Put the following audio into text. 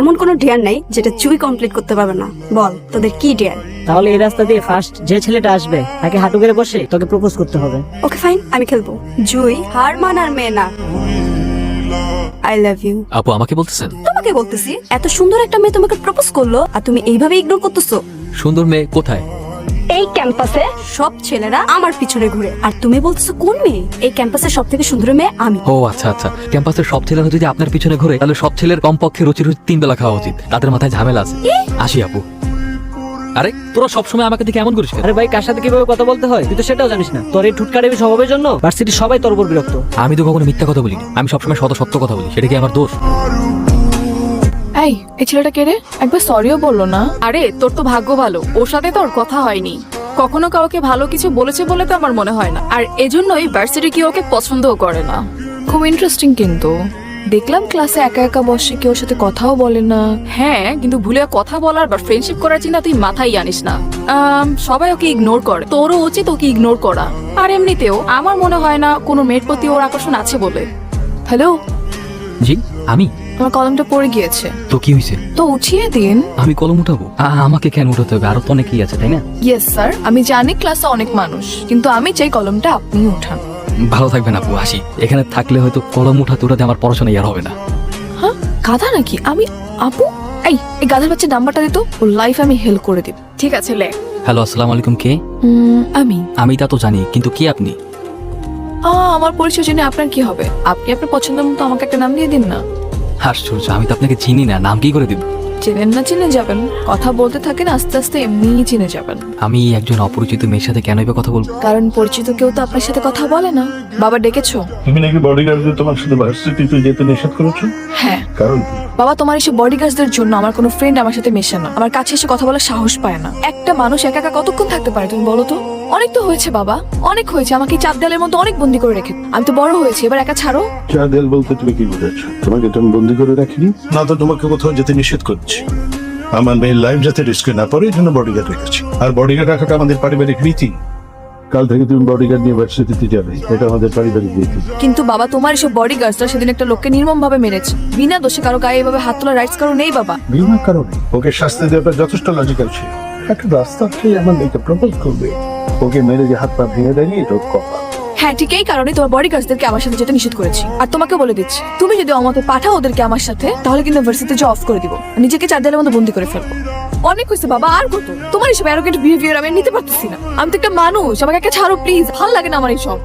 এমন কোনো ডিয়ার নাই যেটা চুই কমপ্লিট করতে পারবে না। বল তোদের কি ডিয়ার? তাহলে এই রাস্তা দিয়ে ফার্স্ট যে ছেলেটা আসবে তাকে হাঁটু করে বসে তোকে প্রপোজ করতে হবে। ওকে ফাইন, আমি খেলবো। জুই হার মানার মেয়ে না। I love you. আপু আমাকে বলতেছেন? তোমাকে বলতেছি, এত সুন্দর একটা মেয়ে তোমাকে প্রপোজ করলো আর তুমি এইভাবে ইগনোর করতেছো। সুন্দর মেয়ে কোথায়? এই ক্যাম্পাসে সব ছেলেরা আমার পিছনে ঘুরে, আর তুমি বলতেছো কোন মেয়ে? এই ক্যাম্পাসের সব থেকে সুন্দর মেয়ে আমি। ও আচ্ছা আচ্ছা, ক্যাম্পাসের সব ছেলেরা যদি আপনার পিছনে ঘুরে তাহলে সব ছেলের কমপক্ষে রুচি 3 বেলা খাওয়া উচিত। তাদের মাথায় ঝামেলা আছে। আসি আপু। আরে তোরা সবসময় আমাকে দেখে এমন করিস কেন? আরে ভাই, কার সাথে কিভাবে কথা বলতে হয় তুই তো সেটাও জানিস না। তোর এই ঠুটকারেমি স্বভাবের জন্য ভার্সিটি সবাই তোর উপর বিরক্ত। আমি তো কখনো মিথ্যা কথা বলিনি, আমি সবসময় সত্য কথা বলি। সেটা কি আমার দোষ? এই ছেলেটা কে রে? একবার সরিও বললো না। আরে তোর তো ভাগ্য ভালো, ওর সাথে তোর কথা হয়নি। কখনো কাউকে ভালো কিছু বলেছে বলে তো আমার মনে হয় না, আর এজন্যই ভার্সিটি কি ওকে পছন্দও করে না। খুব ইন্টারেস্টিং কিন্তু দেখলাম ক্লাসে একা একা বসে, কেউ সাথে কথাও বলে না। হ্যাঁ, কিন্তু ভুলে কথা বলার বা ফ্রেন্ডশিপ করার চিন্তা তুই মাথায় আনিস না। সবাই ওকে ইগনোর করে, তোরও উচিত ওকে ইগনোর করা। আর এমনিতেও আমার মনে হয় না কোনো মেয়ের প্রতি ওর আকর্ষণ আছে বলে। হ্যালো, জি আমি। আমার কলমটা পড়ে গিয়েছে, তো কি হয়েছে? তো উঠিয়ে দিন। আমি কলম উঠাবো? আমাকে কেন উঠাতে হবে? আরো তো অনেকেই আছে, তাই না? ইয়েস স্যার, আমি জানি ক্লাসে অনেক মানুষ, কিন্তু আমি চাই কলমটা আপনি উঠান। ভালো থাকবেন আপু, আসি। এখানে থাকলে হয়তো কলম উঠাতে আমার পড়াশোনা আর হবে না। হ্যাঁ, গাধা নাকি আমি? আপু, এই গাধার বাচ্চার নাম্বারটা দিত, ওর লাইফ আমি হেল্প করে দিব। ঠিক আছে, লে। হ্যালো, আসসালামু আলাইকুম। কে? আমি তা তো জানি, কিন্তু কে আপনি? আমার পরিচয় জেনে আপনার কি হবে? আপনি আপনার পছন্দের মতো আমাকে একটা নাম দিয়ে দিন না। আশ্চর্য, আমি তো আপনাকে চিনি না, নাম কি করে দিব? চেনেন না চিনে যাবেন, কথা বলতে থাকেন, আস্তে আস্তে এমনিই চিনে যাবেন। আমি একজন অপরিচিত মেয়ের সাথে কেনই বা কথা বলবো? কারণ পরিচিত কেউ তো আপনার সাথে কথা বলে না। বাবা ডেকেছো? তুমি নাকি বডিগার্ডদের তোমার সাথে ভার্সিটিতে যেতে নিষেধ করেছো? হ্যাঁ। কারণ বাবা, তোমার এসব বডিগার্ডদের জন্য আমার কোনো ফ্রেন্ড আমার সাথে মেশে না, আমার কাছে এসে কথা বলার সাহস পায় না। একটা মানুষ একা একা কতক্ষণ থাকতে পারে তুমি বলো তো? অনেক তো হয়েছে বাবা, অনেক হয়েছে। আমাকে চাপ দেয়ালের মধ্যে অনেক বন্দি করে রেখে আমি তো বড় হয়েছি, এবার একা ছাড়ো। চাঁদেল বলতে তুমি কি বুঝাচ্ছ? তোমাকে তো আমি বন্দি করে রাখিনি, না তো তোমাকে কোথাও যেতে নিষেধ করছি। আমার মেয়ের লাইফ যাতে রিস্কে না পড়ে এই জন্য বডিগার্ড রেখেছি। আর বডিগার্ড রাখাটা আমাদের পারিবারিক রীতি। কাল থেকে তুমি বডিগার্ড নিয়ে ভার্সিটিতে যাবে, এটা আমাদের পারিবারিক রীতি। কিন্তু বাবা, তোমার এসব বডিগার্ডরা সেদিন একটা লোককে নির্মম ভাবে মেরেছে, বিনা দোষে কারো গায়ে এভাবে হাত তোলার রাইটস কারো নেই বাবা। বিনা কারণে ওকে শাস্তি দেওয়াটা যথেষ্ট লজিক্যাল ছিল। একটা রাস্তা থেকে আমার মেয়েকে প্রপোজ করবে, ওকে মেরে যে হাত পা ভেঙে দেয়নি, এটা কপাল। হ্যাঁ, ঠিক এই কারণে তোমার বডিগার্ডদেরকে আমার সাথে যেতে নিষেধ করেছি। আর তোমাকে বলে দিচ্ছি, তুমি যদি আমাকে পাঠাও ওদেরকে আমার সাথে, তাহলে কিন্তু ভার্সিটিতে জব অফ করে দিব, নিজেকে চার দেয়ালের মধ্যে বন্দি করে ফেলবো। অনেক হয়েছে বাবা, আর কত? তোমার এসব অ্যারোগেন্ট বিহেভিয়ার আমি নিতে পারতেছি না। আমি তো একটা মানুষ, আমাকে একটা ছাড়ো প্লিজ, ভালো লাগে না আমার এইসব।